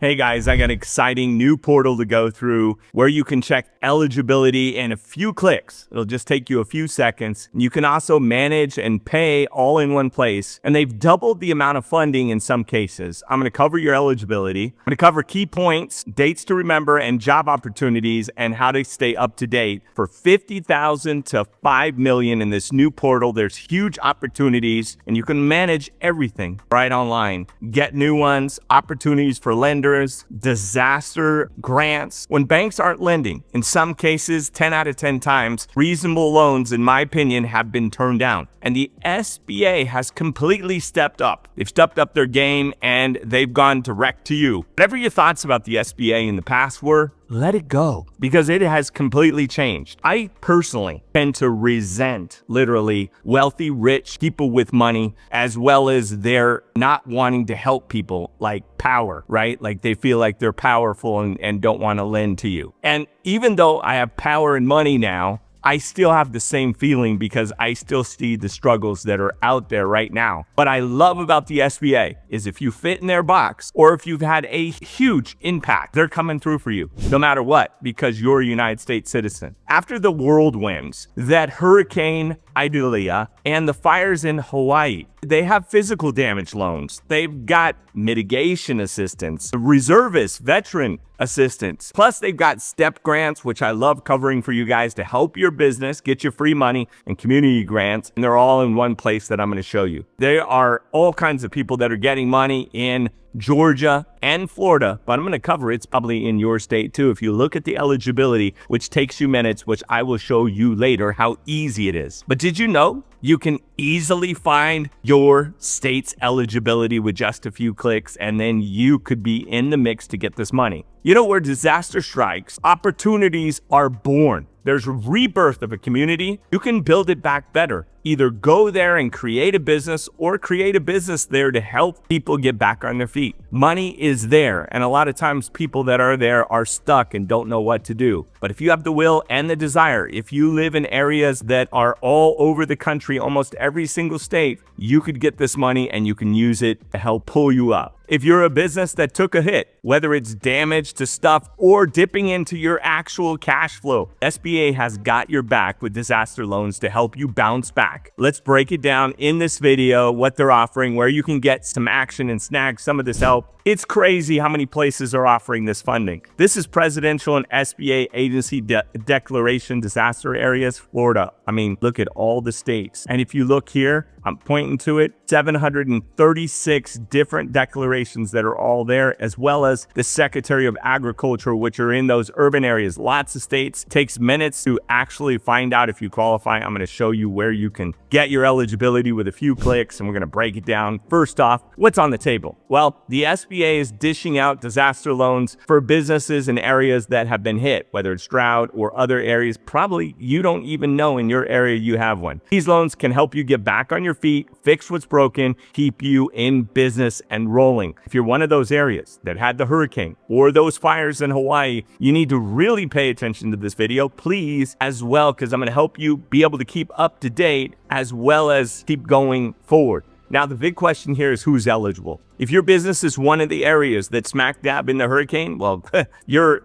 Hey guys, I got an exciting new portal to go through where you can check eligibility in a few clicks. It'll just take you a few seconds. You can also manage and pay all in one place. And they've doubled the amount of funding in some cases. I'm going to cover your eligibility. I'm going to cover key points, dates to remember, and job opportunities, and how to stay up to date. For $50,000 to $5 million in this new portal, there's huge opportunities, and you can manage everything right online. Get new ones, opportunities for lenders, disaster grants. When banks aren't lending, in some cases, 10 out of 10 times, reasonable loans, in my opinion, have been turned down. And the SBA has completely stepped up. They've stepped up their game and they've gone direct to you. Whatever your thoughts about the SBA in the past were, let it go, because it has completely changed. I personally tend to resent, literally, wealthy, rich people with money, as well as their not wanting to help people, like power, right? Like they feel like they're powerful and don't want to lend to you. And even though I have power and money now, I still have the same feeling because I still see the struggles that are out there right now. What I love about the SBA is if you fit in their box, or if you've had a huge impact, they're coming through for you no matter what, because you're a United States citizen. After the whirlwinds, that Hurricane Idalia, and the fires in Hawaii, they have physical damage loans. They've got mitigation assistance, reservist, veteran assistance. Plus, they've got STEP grants, which I love covering for you guys to help your business, get you free money, and community grants. And they're all in one place that I'm going to show you. There are all kinds of people that are getting money in Georgia and Florida, but I'm going to cover it's probably in your state too. If you look at the eligibility, which takes you minutes, which I will show you later how easy it is. But did you know you can easily find your state's eligibility with just a few clicks, and then you could be in the mix to get this money? You know, where disaster strikes, opportunities are born. There's a rebirth of a community. You can build it back better. Either go there and create a business, or create a business there to help people get back on their feet. Money is there, and a lot of times people that are there are stuck and don't know what to do. But if you have the will and the desire, if you live in areas that are all over the country, almost every single state, you could get this money and you can use it to help pull you up. If you're a business that took a hit, whether it's damage to stuff or dipping into your actual cash flow, SBA has got your back with disaster loans to help you bounce back. Let's break it down in this video, what they're offering, where you can get some action and snag some of this help. It's crazy how many places are offering this funding. This is presidential and SBA agency declaration disaster areas, Florida. I mean, look at all the states. And if you look here, I'm pointing to it, 736 different declarations that are all there, as well as the Secretary of Agriculture, which are in those urban areas. Lots of states. Takes minutes to actually find out if you qualify. I'm going to show you where you can get your eligibility with a few clicks, and we're going to break it down. First off, what's on the table? Well, the SBA is dishing out disaster loans for businesses in areas that have been hit, whether it's drought or other areas. Probably you don't even know in your area you have one. These loans can help you get back on your feet, fix what's broken, keep you in business and rolling. If you're one of those areas that had the hurricane or those fires in Hawaii, you need to really pay attention to this video, please, as well, because I'm going to help you be able to keep up to date as well as keep going forward. Now, the big question here is who's eligible. If your business is one of the areas that smack dab in the hurricane, well, you're,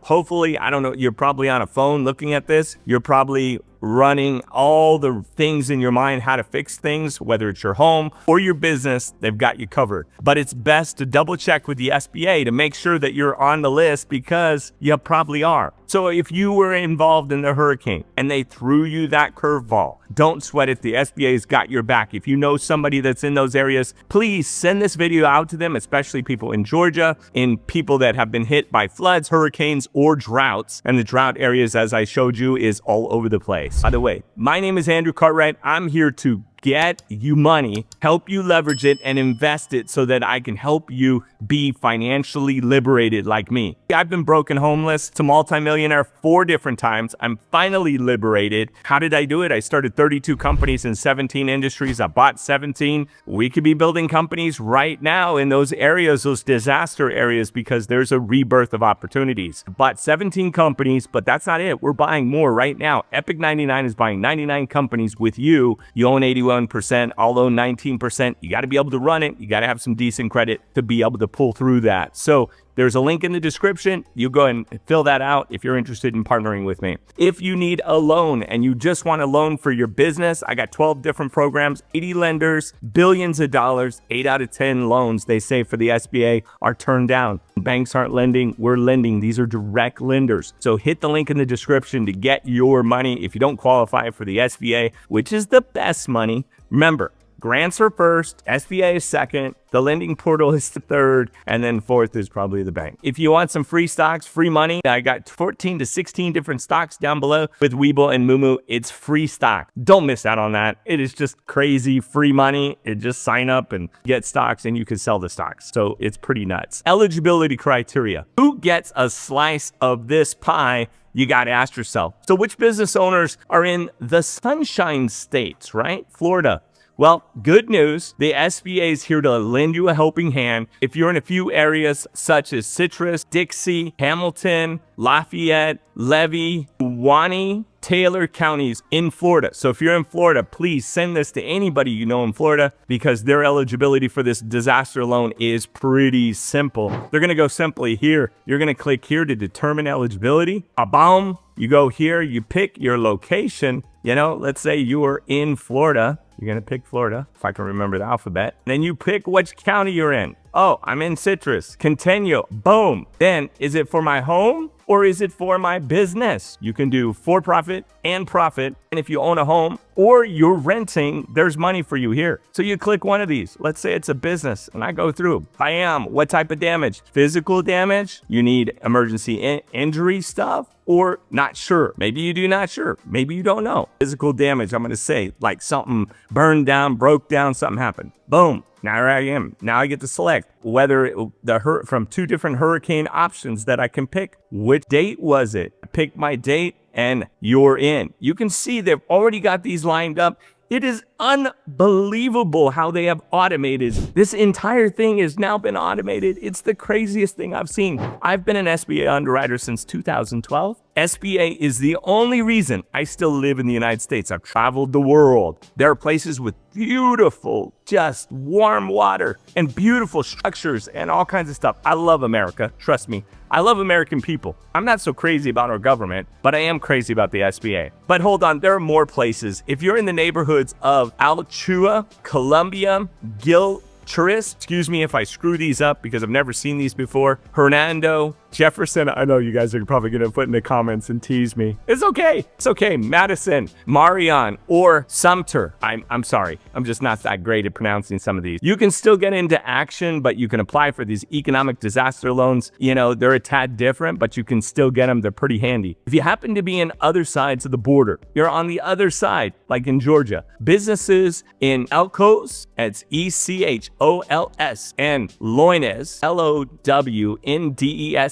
hopefully, I don't know, you're probably on a phone looking at this. You're probably running all the things in your mind, how to fix things, whether it's your home or your business, they've got you covered. But it's best to double check with the SBA to make sure that you're on the list, because you probably are. So if you were involved in the hurricane and they threw you that curveball, don't sweat it. The SBA's got your back. If you know somebody that's in those areas, please send this video out to them, especially people in Georgia, in people that have been hit by floods, hurricanes, or droughts. And the drought areas, as I showed you, is all over the place. By the way, my name is Andrew Cartwright. I'm here to get you money, help you leverage it and invest it so that I can help you be financially liberated like me. I've been broken homeless to multimillionaire 4 different times. I'm finally liberated. How did I do it? I started 32 companies in 17 industries. I bought 17. We could be building companies right now in those areas, those disaster areas, because there's a rebirth of opportunities. I bought 17 companies, but that's not it. We're buying more right now. Epic 99 is buying 99 companies with you. You own 81 21%, although 19%. You got to be able to run it. You got to have some decent credit to be able to pull through that. So there's a link in the description. You go and fill that out if you're interested in partnering with me. If you need a loan and you just want a loan for your business, I got 12 different programs, 80 lenders, billions of dollars. 8 out of 10 loans, they say, for the SBA are turned down. Banks aren't lending, we're lending. These are direct lenders. So hit the link in the description to get your money if you don't qualify for the SBA, which is the best money. Remember, grants are first, SBA is second, the lending portal is the third, and then fourth is probably the bank. If you want some free stocks, free money, I got 14 to 16 different stocks down below with Webull and Moomoo. It's free stock. Don't miss out on that. It is just crazy free money. It just sign up and get stocks and you can sell the stocks. So it's pretty nuts. Eligibility criteria. Who gets a slice of this pie? You got to ask yourself. So which business owners are in the sunshine states, right? Florida. Well, good news, the SBA is here to lend you a helping hand. If you're in a few areas such as Citrus, Dixie, Hamilton, Lafayette, Levy, Wani, Taylor counties in Florida. So if you're in Florida, please send this to anybody you know in Florida because their eligibility for this disaster loan is pretty simple. They're going to go simply here. You're going to click here to determine eligibility. Boom. You go here, you pick your location. You know, let's say you are in Florida. You're going to pick Florida, if I can remember the alphabet. Then you pick which county you're in. Oh, I'm in Citrus. Continue. Boom. Then, is it for my home or is it for my business? You can do for profit and profit. And if you own a home or you're renting, there's money for you here. So you click one of these. Let's say it's a business and I go through. Bam. What type of damage? Physical damage? You need emergency injury stuff? Or not sure. Maybe you do not sure. Maybe you don't know. Physical damage, I'm going to say like something burned down, broke down, something happened. Boom. Now here I am. Now I get to select whether from 2 different hurricane options that I can pick. Which date was it? Pick my date and you're in. You can see they've already got these lined up. It is unbelievable how they have automated. This entire thing has now been automated. It's the craziest thing I've seen. I've been an SBA underwriter since 2012. SBA is the only reason I still live in the United States. I've traveled the world. There are places with beautiful, just warm water and beautiful structures and all kinds of stuff. I love America. Trust me. I love American people. I'm not so crazy about our government, but I am crazy about the SBA. But hold on, there are more places. If you're in the neighborhoods of Alachua, Columbia, Gilchrist, excuse me if I screw these up because I've never seen these before, Hernando, Jefferson, I know you guys are probably going to put in the comments and tease me. It's okay. It's okay. Madison, Marion, or Sumter. I'm sorry. I'm just not that great at pronouncing some of these. You can still get into action, but you can apply for these economic disaster loans. You know, they're a tad different, but you can still get them. They're pretty handy. If you happen to be in other sides of the border, you're on the other side, like in Georgia. Businesses in Elkos, it's Echols, and Lowndes, Lowndess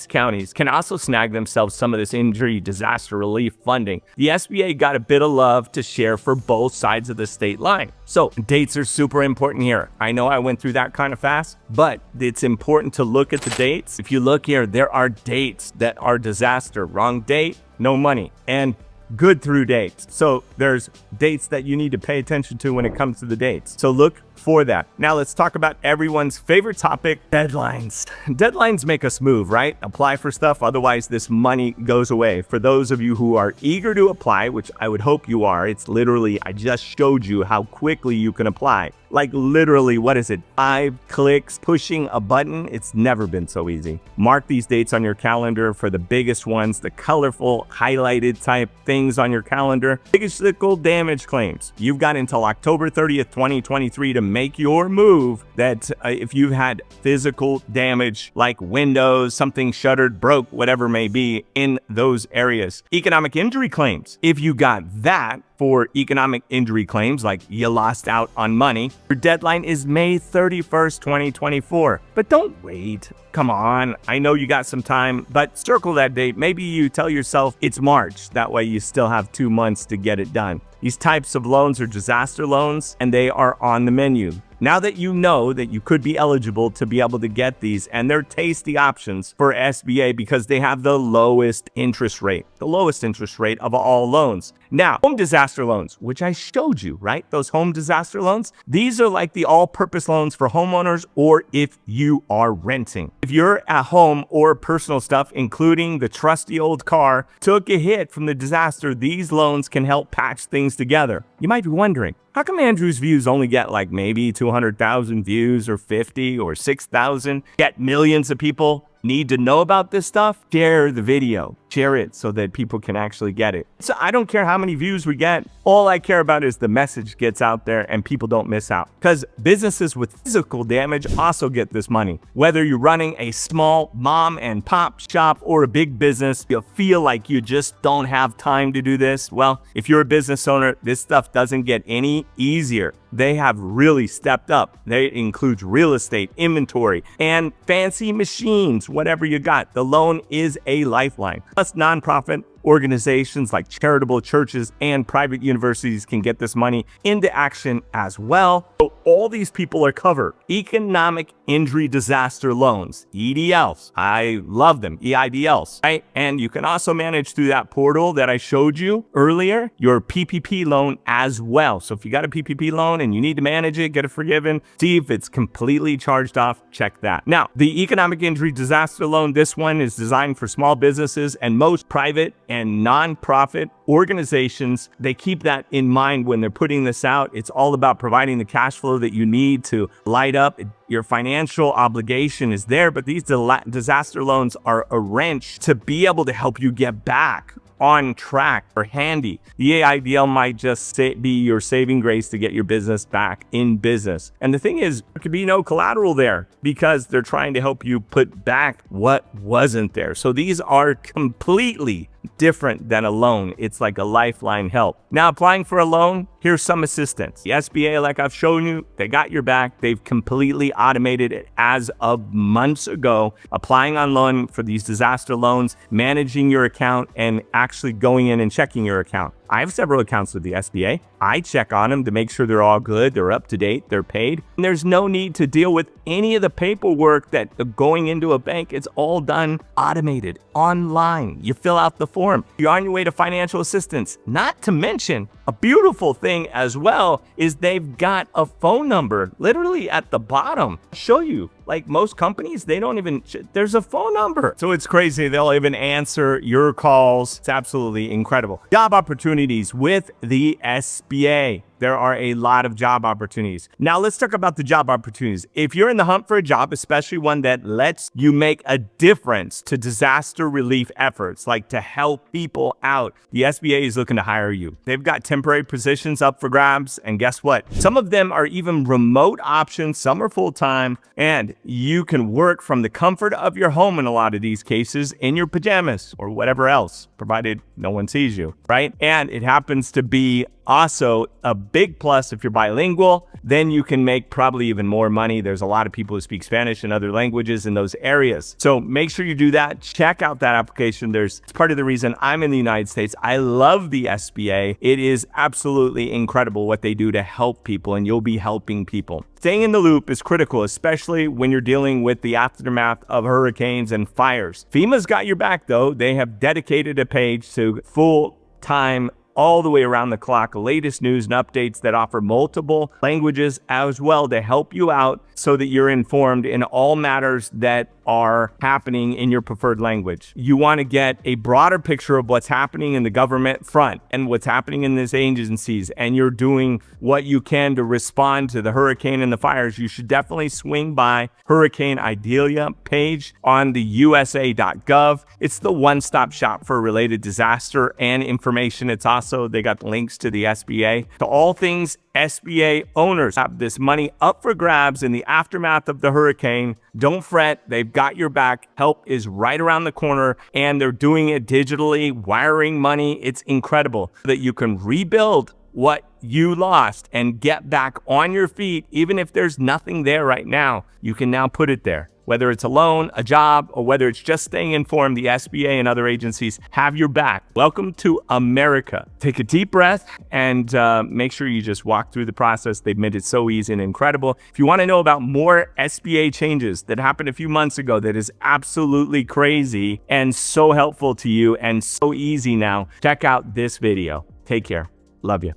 counties can also snag themselves some of this injury disaster relief funding. The SBA got a bit of love to share for both sides of the state line. So dates are super important here. I know I went through that kind of fast, but it's important to look at the dates. If you look here, there are dates that are disaster. Wrong date, no money. And good through dates. So there's dates that you need to pay attention to when it comes to the dates. So look for that. Now let's talk about everyone's favorite topic, deadlines. Deadlines make us move, right? Apply for stuff, otherwise this money goes away. For those of you who are eager to apply, which I would hope you are, it's literally, I just showed you how quickly you can apply. Like literally, what is it? 5 clicks, pushing a button. It's never been so easy. Mark these dates on your calendar for the biggest ones, the colorful highlighted type things on your calendar. Physical damage claims. You've got until October 30th, 2023 to make your move that if you've had physical damage like windows, something shuttered, broke, whatever may be in those areas. Economic injury claims. If you got that for economic injury claims, like you lost out on money, your deadline is May 31st, 2024. But don't wait. Come on. I know you got some time, but circle that date. Maybe you tell yourself it's March. That way you still have 2 months to get it done. These types of loans are disaster loans, and they are on the menu. Now that you know that you could be eligible to be able to get these, and they're tasty options for SBA because they have the lowest interest rate of all loans. Now, home disaster loans, which I showed you, right? Those home disaster loans, these are like the all-purpose loans for homeowners or if you are renting. If your home or personal stuff, including the trusty old car, took a hit from the disaster, these loans can help patch things together. You might be wondering, how come Andrew's views only get like maybe 200,000 views or 50 or 6,000? Yet millions of people need to know about this stuff? Share the video. Share it so that people can actually get it. So I don't care how many views we get. All I care about is the message gets out there and people don't miss out. Because businesses with physical damage also get this money. Whether you're running a small mom and pop shop or a big business, you feel like you just don't have time to do this. Well, if you're a business owner, this stuff doesn't get any easier. They have really stepped up. They include real estate, inventory, and fancy machines, whatever you got. The loan is a lifeline. Plus, nonprofit organizations like charitable churches and private universities can get this money into action as well. So all these people are covered. Economic injury disaster loans, EDLs. I love them, EIDLs, right? And you can also manage through that portal that I showed you earlier, your PPP loan as well. So if you got a PPP loan and you need to manage it, get it forgiven, see if it's completely charged off, check that. Now, the economic injury disaster loan, this one is designed for small businesses and most private and nonprofit organizations. They keep that in mind when they're putting this out. It's all about providing the cash flow that you need to light up. Your financial obligation is there, but these disaster loans are a wrench to be able to help you get back on track or handy. The EIDL might just be your saving grace to get your business back in business. And the thing is, there could be no collateral there because they're trying to help you put back what wasn't there. So these are completely different than a loan. It's like a lifeline help. Now, applying for a loan, here's some assistance. The SBA, like I've shown you, they got your back. They've completely automated it as of months ago. Applying on loan for these disaster loans, managing your account, and actually going in and checking your account. I have several accounts with the SBA. I check on them to make sure they're all good, they're up to date, they're paid. And there's no need to deal with any of the paperwork that going into a bank. It's all done automated, online. You fill out the form. You're on your way to financial assistance. Not to mention, a beautiful thing as well is they've got a phone number literally at the bottom. I'll show you. Like most companies, they don't even, there's a phone number. So it's crazy. They'll even answer your calls. It's absolutely incredible. Job opportunities with the SBA. There are a lot of job opportunities. Now let's talk about the job opportunities. If you're in the hunt for a job, especially one that lets you make a difference to disaster relief efforts, like to help people out, the SBA is looking to hire you. They've got temporary positions up for grabs. And guess what? Some of them are even remote options. Some are full-time, and you can work from the comfort of your home in a lot of these cases in your pajamas or whatever else, provided no one sees you, right? And it happens to be also a big plus if you're bilingual, then you can make probably even more money. There's a lot of people who speak Spanish and other languages in those areas. So make sure you do that. Check out that application. It's part of the reason I'm in the United States. I love the SBA. It is absolutely incredible what they do to help people, and you'll be helping people. Staying in the loop is critical, especially when you're dealing with the aftermath of hurricanes and fires. FEMA's got your back though. They have dedicated a page to full-time all the way around the clock, latest news and updates that offer multiple languages as well to help you out so that you're informed in all matters that are happening in your preferred language. You want to get a broader picture of what's happening in the government front and what's happening in these agencies, and you're doing what you can to respond to the hurricane and the fires. You should definitely swing by Hurricane Idalia page on the USA.gov. It's the one-stop shop for related disaster and information. It's also, they got links to the SBA. To all things SBA owners have this money up for grabs in the aftermath of the hurricane. Don't fret, they've got your back. Help is right around the corner, and they're doing it digitally, wiring money. It's incredible that you can rebuild what you lost and get back on your feet. Even if there's nothing there right now, you can now put it there. Whether it's a loan, a job, or whether it's just staying informed, the SBA and other agencies have your back. Welcome to America. Take a deep breath and make sure you just walk through the process. They've made it so easy and incredible. If you want to know about more SBA changes that happened a few months ago that is absolutely crazy and so helpful to you and so easy now, check out this video. Take care. Love you.